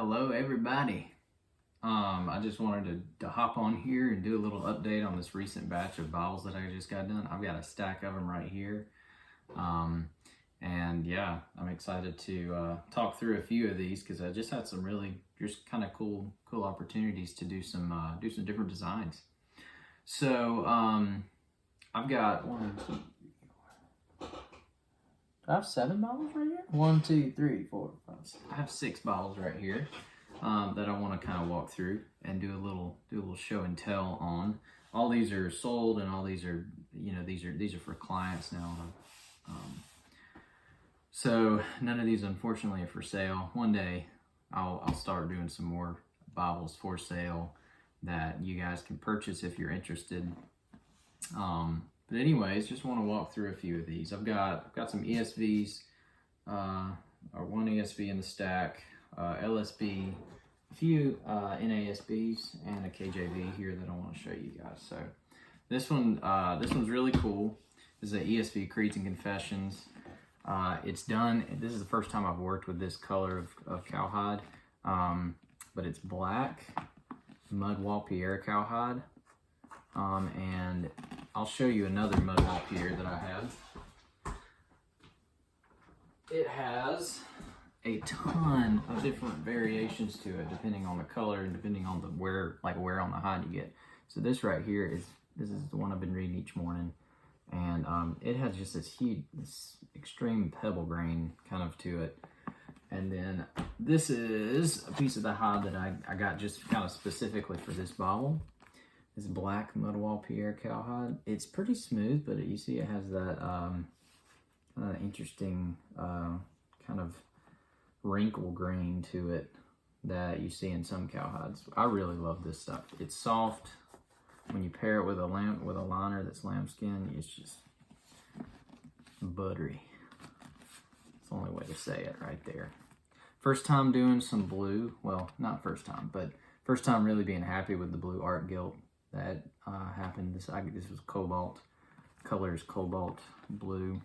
Hello everybody. I just wanted to hop on here and do a little update on this recent batch of Bibles that I just got done. I've got a stack of them right here. And yeah, I'm excited to talk through a few of these because I just had some really just kind of cool opportunities to do some different designs. So I've got I have 7 Bibles right here. 1, 2, 3, 4, 5, 6. I have 6 Bibles right here that I want to kind of walk through and do a little show and tell on. All these are sold, and all these are these are for clients now. So none of these unfortunately are for sale. One day I'll start doing some more Bibles for sale that you guys can purchase if you're interested. But anyways, just want to walk through a few of these. I've got some ESVs, or one ESV in the stack, LSB, a few NASBs, and a KJV here that I want to show you guys. So this one's really cool. This is a ESV Creeds and Confessions. It's done. This is the first time I've worked with this color of cowhide, but it's black Mudwall Pierre cowhide, and I'll show you another Mudwall Pierre that I have. It has a ton of different variations to it, depending on the color and depending on the where on the hide you get. So this right here is the one I've been reading each morning, and it has just this extreme pebble grain kind of to it. And then this is a piece of the hide that I got just kind of specifically for this Bible. This black Mudwall Pierre cowhide. It's pretty smooth, but you see it has that interesting kind of wrinkle grain to it that you see in some cowhides. I really love this stuff. It's soft. When you pair it with a liner that's lambskin, it's just buttery. It's the only way to say it right there. First time doing some blue. Well, not first time, but first time really being happy with the blue art gilt that happened. This was cobalt. Color is cobalt blue.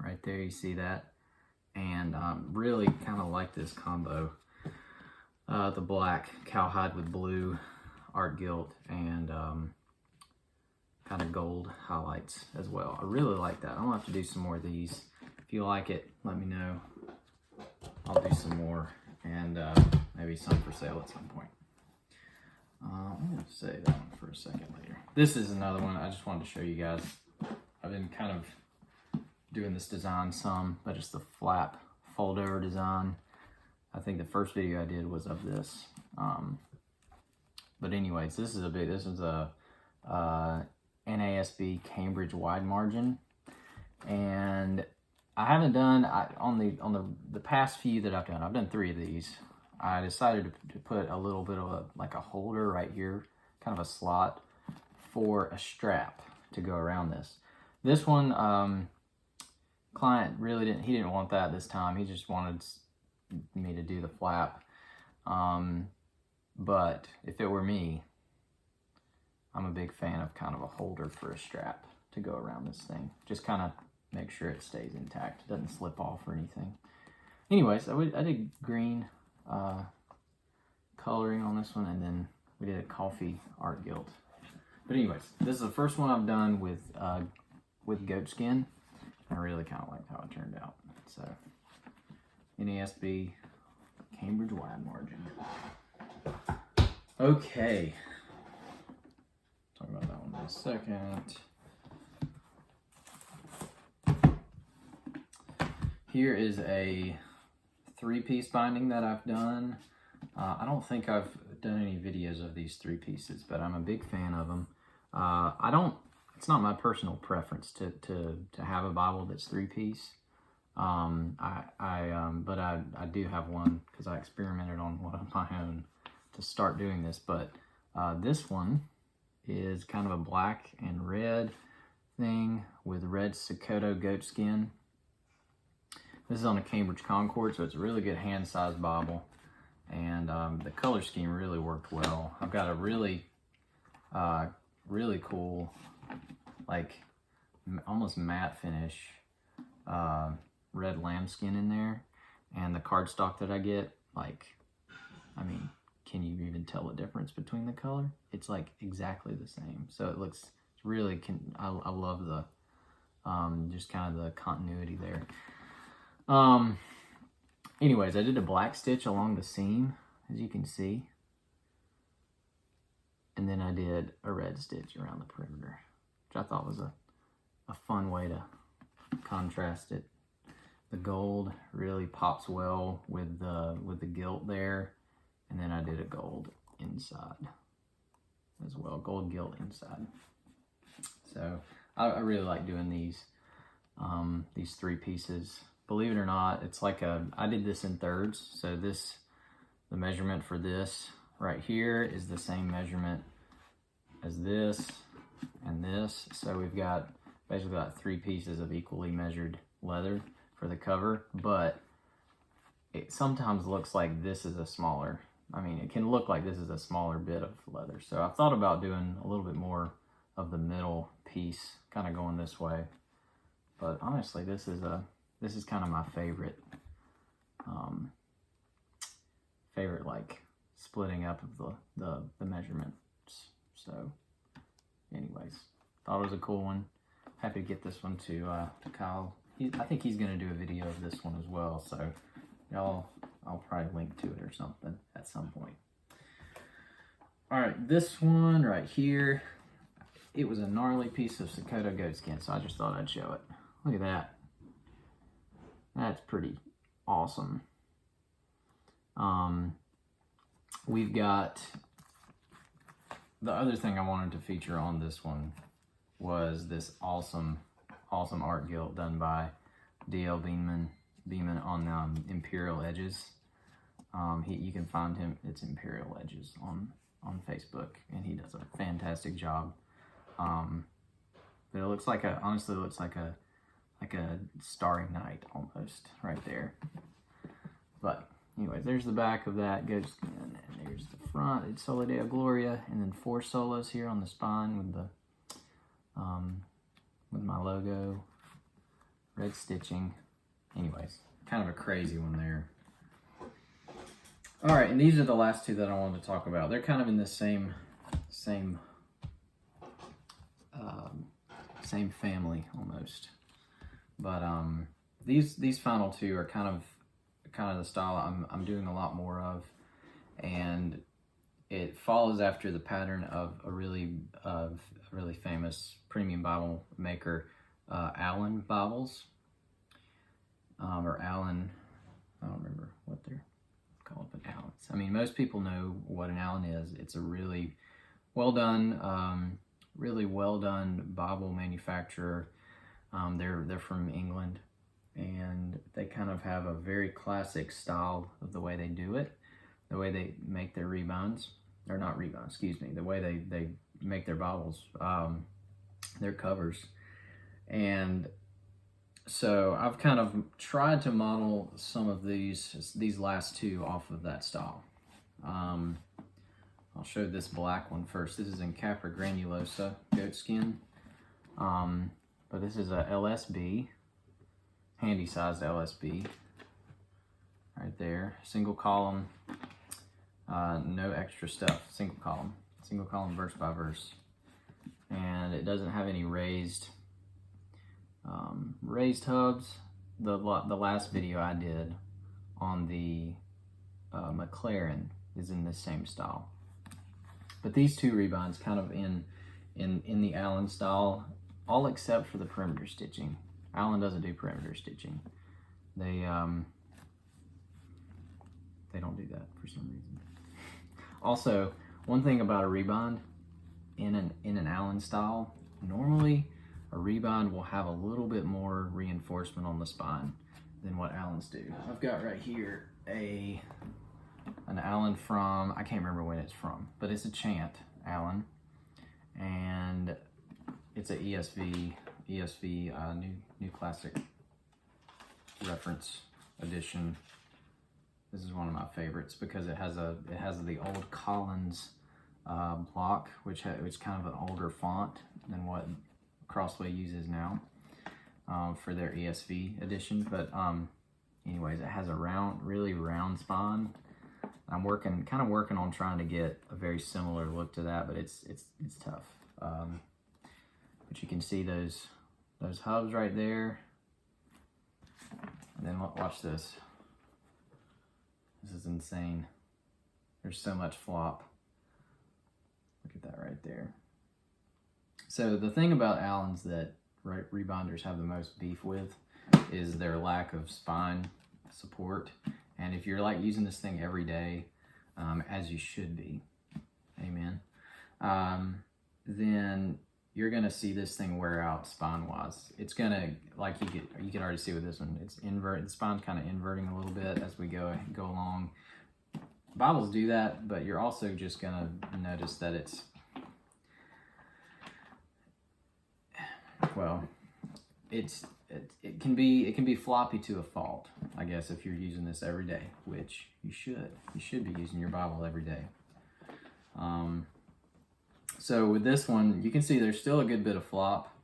Right there, you see that. And really kind of like this combo. The black cowhide with blue art gilt and kind of gold highlights as well. I really like that. I'll have to do some more of these. If you like it, let me know. I'll do some more, and maybe some for sale at some point. I'm going to say that one for a second later. This is another one I just wanted to show you guys. I've been kind of doing this design some, but it's the flap fold over design. I think the first video I did was of this. But anyways, this is a NSB Cambridge wide margin, and I haven't done on the past few that I've done. I've done 3 of these. I decided to put a little bit of a holder right here, kind of a slot for a strap to go around this. This one, client really didn't want that this time. He just wanted me to do the flap. But if it were me, I'm a big fan of kind of a holder for a strap to go around this thing. Just kind of make sure it stays intact. It doesn't slip off or anything. Anyways, I did green coloring on this one, and then we did a coffee art gilt. But anyways, this is the first one I've done with goat skin. I really kind of liked how it turned out. So NASB Cambridge wide margin. Okay, talk about that one in a second. Here is a 3-piece binding that I've done. I don't think I've done any videos of these 3 pieces, but I'm a big fan of them. It's not my personal preference to have a Bible that's 3-piece. But I do have one because I experimented on one of my own to start doing this. But this one is kind of a black and red thing with red Sokoto goat skin. This is on a Cambridge Concord, so it's a really good hand-sized Bible, and the color scheme really worked well. I've got a really cool, like almost matte finish red lambskin in there, and the cardstock that I get, like I mean, can you even tell the difference between the color? It's like exactly the same. So it looks really, I love the, just kind of the continuity there. Anyways, I did a black stitch along the seam, as you can see. And then I did a red stitch around the perimeter, which I thought was a fun way to contrast it. The gold really pops well with the gilt there. And then I did a gold inside as well, gold gilt inside. So I really like doing these 3 pieces. Believe it or not, it's like I did this in thirds. So the measurement for this right here is the same measurement as this and this. So we've got basically got 3 pieces of equally measured leather for the cover, but it sometimes looks like this is a smaller, I mean, it can look like this is a smaller bit of leather. So I've thought about doing a little bit more of the middle piece, kind of going this way. But honestly, this is kind of my favorite, like splitting up of the measurements. So anyways, thought it was a cool one. Happy to get this one to Kyle. I think he's gonna do a video of this one as well. So I'll probably link to it or something at some point. All right, this one right here, it was a gnarly piece of Sakota goat skin, so I just thought I'd show it. Look at that. That's pretty awesome. We've got, the other thing I wanted to feature on this one was this awesome art gilt done by D.L. Beeman on Imperial Edges. You can find him, it's Imperial Edges on Facebook, and he does a fantastic job. But it looks like honestly looks like a Starry Night almost right there. But anyways, there's the back of that goat skin, and there's the front. It's Sole Deo Gloria, and then 4 solos here on the spine with my logo, red stitching. Anyways, kind of a crazy one there. All right, and these are the last 2 that I wanted to talk about. They're kind of in the same family almost. But these final 2 are kind of the style I'm doing a lot more of, and it follows after the pattern of a really famous premium Bible maker, Allan Bibles, or Allan. I don't remember what they're called, but Allans. I mean, most people know what an Allan is. It's a really well done Bible manufacturer. They're from England, and they kind of have a very classic style of the way they do it, the way they make their rebinds, or not rebinds, excuse me, the way they make their Bibles, their covers. And so I've kind of tried to model some of these last 2 off of that style. I'll show this black one first. This is in Capra Granulosa goat skin. But this is a LSB, handy sized LSB, right there. Single column, no extra stuff. Single column verse by verse, and it doesn't have any raised hubs. The last video I did on the McLaren is in this same style. But these 2 rebinds kind of in the Allan style, all except for the perimeter stitching. Allan doesn't do perimeter stitching. They don't do that for some reason. Also, one thing about a rebind in an Allan style, normally a rebind will have a little bit more reinforcement on the spine than what Allans do. I've got right here an Allan from, I can't remember when it's from, but it's a Chant Allan, and it's a ESV New Classic Reference Edition. This is one of my favorites because it has the old Collins block, which kind of an older font than what Crossway uses now for their ESV edition. But anyways, it has a really round spine. I'm kind of working on trying to get a very similar look to that, but it's tough. But you can see those hubs right there. And then watch this. This is insane. There's so much flop. Look at that right there. So the thing about Allans that rebinders have the most beef with is their lack of spine support. And if you're like using this thing every day, as you should be, amen, then you're gonna see this thing wear out spine-wise. It's gonna, like you can already see with this one, it's the spine's kind of inverting a little bit as we go along. Bibles do that, but you're also just gonna notice that it can be floppy to a fault, I guess, if you're using this every day, which you should. You should be using your Bible every day. So with this one, you can see there's still a good bit of flop,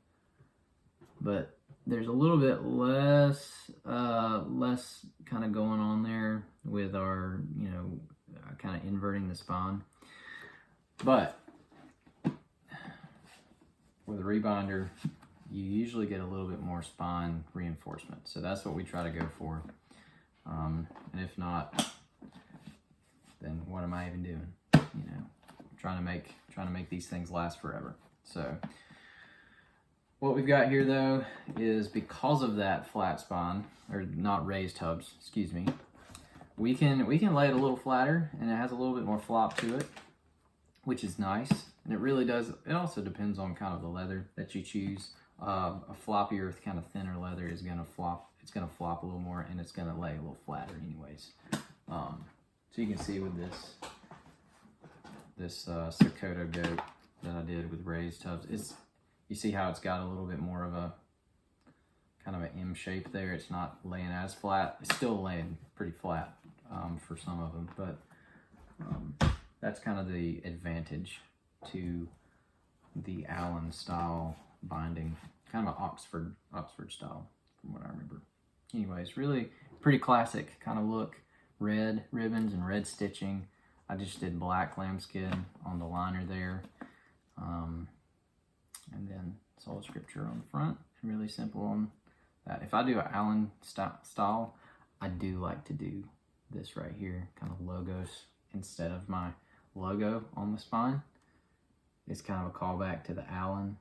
but there's a little bit less kind of going on there with our, kind of inverting the spine. But with a rebinder, you usually get a little bit more spine reinforcement. So that's what we try to go for. And if not, then what am I even doing? Trying to make these things last forever. So what we've got here though is, because of that flat spine, or not raised hubs, excuse me, we can lay it a little flatter, and it has a little bit more flop to it, which is nice. And it really does. It also depends on kind of the leather that you choose. A floppier, kind of thinner leather is gonna flop. It's gonna flop a little more, and it's gonna lay a little flatter, anyways. So you can see with this Sakota goat that I did with raised hubs, you see how it's got a little bit more of a kind of an M shape there. It's not laying as flat. It's still laying pretty flat for some of them, but that's kind of the advantage to the Allan style binding, kind of an Oxford style from what I remember. Anyways, really pretty classic kind of look. Red ribbons and red stitching. I just did black lambskin on the liner there, and then sola scripture on the front. Really simple on that. If I do an Allan style, I do like to do this right here, kind of logos instead of my logo on the spine. It's kind of a callback to the Allan.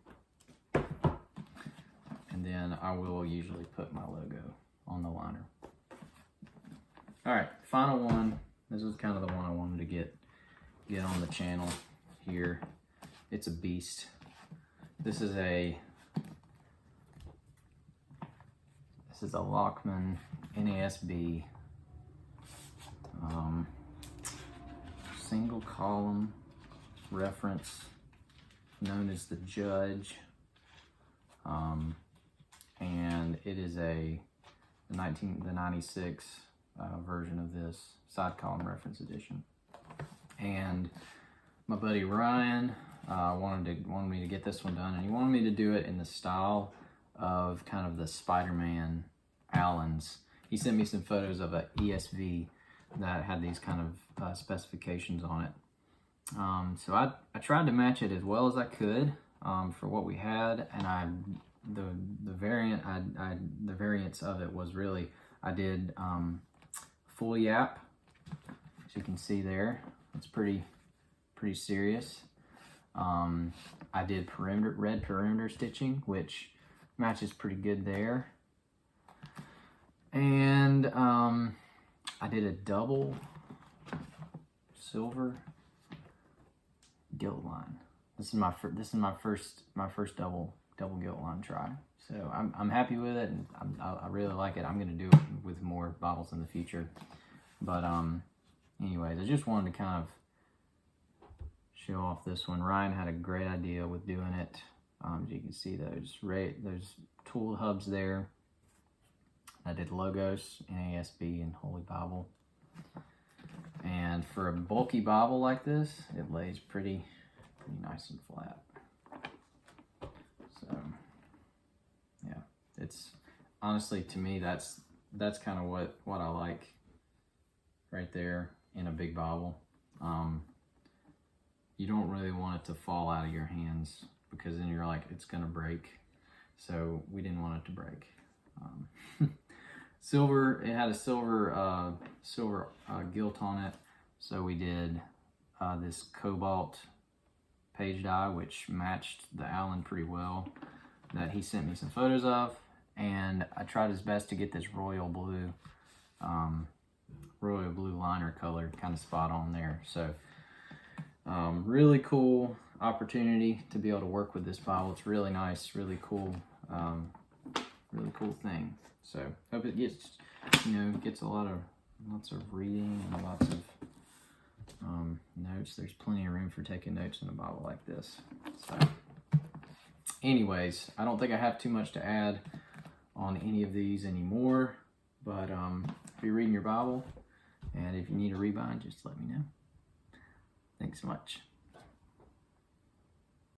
And then I will usually put my logo on the liner. All right, final one. This was kind of the one I wanted to get on the channel here. It's a beast. This is a Lockman NASB single column reference, known as the Judge, and it is the 96 version of this, side column reference edition. And my buddy Ryan wanted me to get this one done, and he wanted me to do it in the style of kind of the Spider-Man Allans. He sent me some photos of a ESV that had these kind of specifications on it. So I tried to match it as well as I could for what we had, and the variance of it was really, I did full yap, as you can see there. It's pretty serious. I did red perimeter stitching, which matches pretty good there. And I did a double silver gilt line. This is my first double gilt line try. So I'm happy with it, and I really like it. I'm gonna do it with more bottles in the future. But anyways, I just wanted to kind of show off this one. Ryan had a great idea with doing it. You can see those tool hubs there. I did logos, NASB, and Holy Bible. And for a bulky Bible like this, it lays pretty nice and flat. So yeah, it's honestly, to me, that's kind of what I like right there. in a big Bible. You don't really want it to fall out of your hands, because then you're like, it's gonna break. So we didn't want it to break. Silver, it had a silver gilt on it. So we did this cobalt page die, which matched the Allan pretty well, that he sent me some photos of. And I tried his best to get this royal blue liner color kind of spot on there. So really cool opportunity to be able to work with this Bible. It's really nice, really cool thing. So hope it gets, gets lots of reading and lots of notes. There's plenty of room for taking notes in a Bible like this. So anyways, I don't think I have too much to add on any of these anymore, but if you're reading your Bible and if you need a rebind, just let me know. Thanks so much.